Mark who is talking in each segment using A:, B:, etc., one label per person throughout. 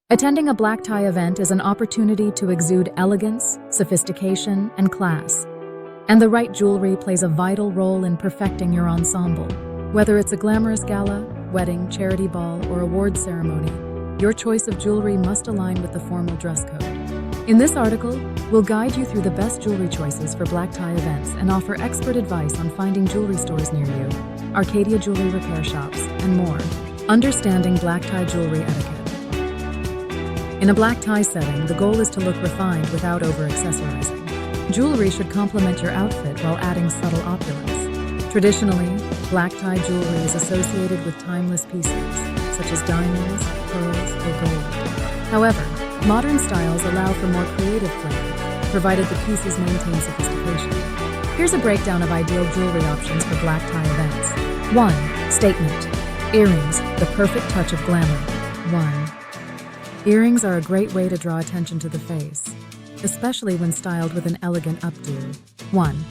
A: Attending a black tie event is an opportunity to exude elegance, sophistication, and class. And the right jewelry plays a vital role in perfecting your ensemble. Whether it's a glamorous gala, wedding, charity ball, or award ceremony, your choice of jewelry must align with the formal dress code. In this article, we'll guide you through the best jewelry choices for black tie events and offer expert advice on finding jewelry stores near you, Arcadia jewelry repair shops, and more. Understanding black tie jewelry etiquette. In a black tie setting, the goal is to look refined without over-accessorizing. Jewelry should complement your outfit while adding subtle opulence. Traditionally, black tie jewelry is associated with timeless pieces, such as diamonds, pearls, or gold. However, modern styles allow for more creative flair, provided the pieces maintain sophistication. Here's a breakdown of ideal jewelry options for black tie events. 1. Statement. Earrings, the perfect touch of glamour. 1. Earrings are a great way to draw attention to the face, especially when styled with an elegant updo. 1.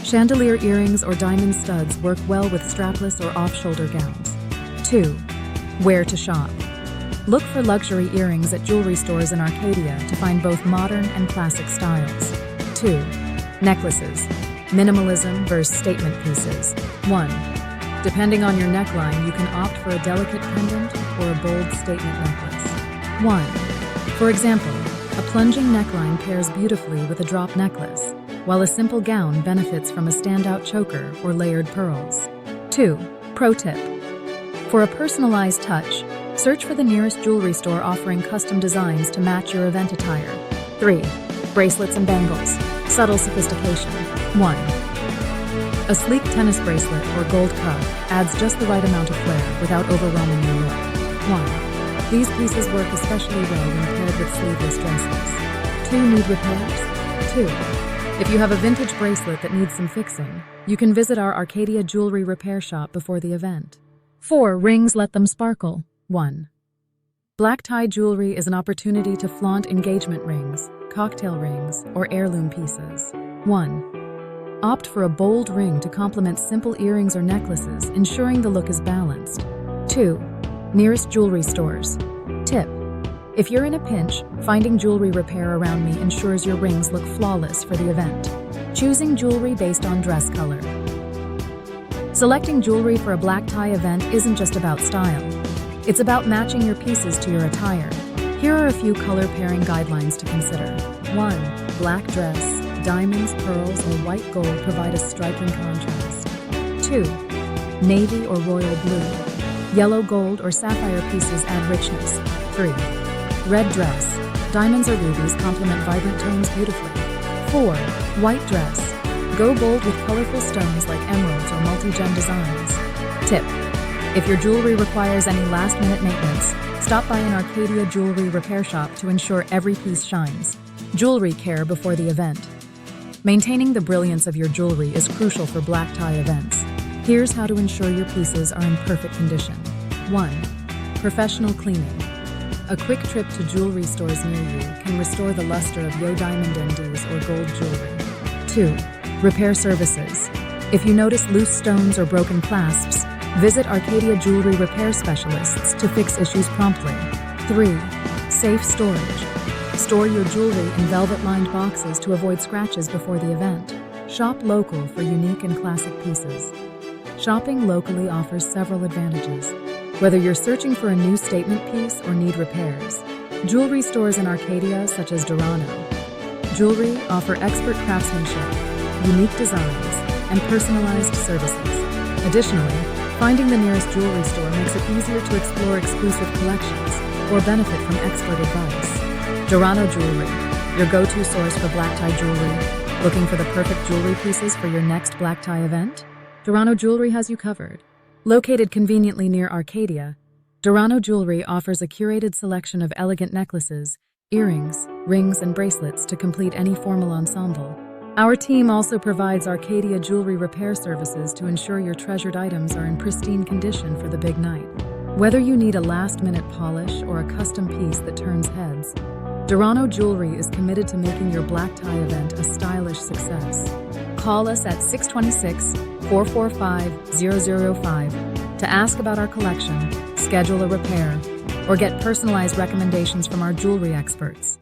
A: Chandelier earrings or diamond studs work well with strapless or off-shoulder gowns. 2. Where to shop. Look for luxury earrings at jewelry stores in Arcadia to find both modern and classic styles. 2. Necklaces. Minimalism versus statement pieces. 1. Depending on your neckline, you can opt for a delicate pendant or a bold statement necklace. 1. For example, a plunging neckline pairs beautifully with a drop necklace, while a simple gown benefits from a standout choker or layered pearls. 2. Pro tip. For a personalized touch, search for the nearest jewelry store offering custom designs to match your event attire. 3. Bracelets and bangles. Subtle sophistication. 1. A sleek tennis bracelet or gold cuff adds just the right amount of flair without overwhelming your look. 1. These pieces work especially well when paired with sleeveless dresses. 2. Need repairs? 2. If you have a vintage bracelet that needs some fixing, you can visit our Arcadia jewelry repair shop before the event. 4. Rings, let them sparkle. 1. Black tie jewelry is an opportunity to flaunt engagement rings, cocktail rings, or heirloom pieces. 1. Opt for a bold ring to complement simple earrings or necklaces, ensuring the look is balanced. 2. Nearest jewelry stores. Tip. If you're in a pinch, finding jewelry repair around me ensures your rings look flawless for the event. Choosing jewelry based on dress color. Selecting jewelry for a black tie event isn't just about style. It's about matching your pieces to your attire. Here are a few color pairing guidelines to consider. 1. Black dress. Diamonds, pearls, or white gold provide a striking contrast. 2. Navy or royal blue. Yellow, gold, or sapphire pieces add richness. 3. Red dress. Diamonds or rubies complement vibrant tones beautifully. 4. White dress. Go bold with colorful stones like emeralds or multi-gem designs. Tip. If your jewelry requires any last-minute maintenance, stop by an Arcadia jewelry repair shop to ensure every piece shines. Jewelry care before the event. Maintaining the brilliance of your jewelry is crucial for black tie events. Here's how to ensure your pieces are in perfect condition. 1. Professional cleaning. A quick trip to jewelry stores near you can restore the luster of Yo Diamond NDs or gold jewelry. 2. Repair services. If you notice loose stones or broken clasps, visit Arcadia jewelry repair specialists to fix issues promptly. 3. Safe storage. Store your jewelry in velvet-lined boxes to avoid scratches before the event. Shop local for unique and classic pieces. Shopping locally offers several advantages. Whether you're searching for a new statement piece or need repairs, jewelry stores in Arcadia such as Dorano Jewelry offer expert craftsmanship, unique designs, and personalized services. Additionally, finding the nearest jewelry store makes it easier to explore exclusive collections or benefit from expert advice. Dorano Jewelry, your go-to source for black tie jewelry. Looking for the perfect jewelry pieces for your next black tie event? Dorano Jewelry has you covered. Located conveniently near Arcadia, Dorano Jewelry offers a curated selection of elegant necklaces, earrings, rings, and bracelets to complete any formal ensemble. Our team also provides Arcadia jewelry repair services to ensure your treasured items are in pristine condition for the big night. Whether you need a last-minute polish or a custom piece that turns heads, Dorano Jewelry is committed to making your black tie event a stylish success. Call us at 626-445-0005 to ask about our collection, schedule a repair, or get personalized recommendations from our jewelry experts.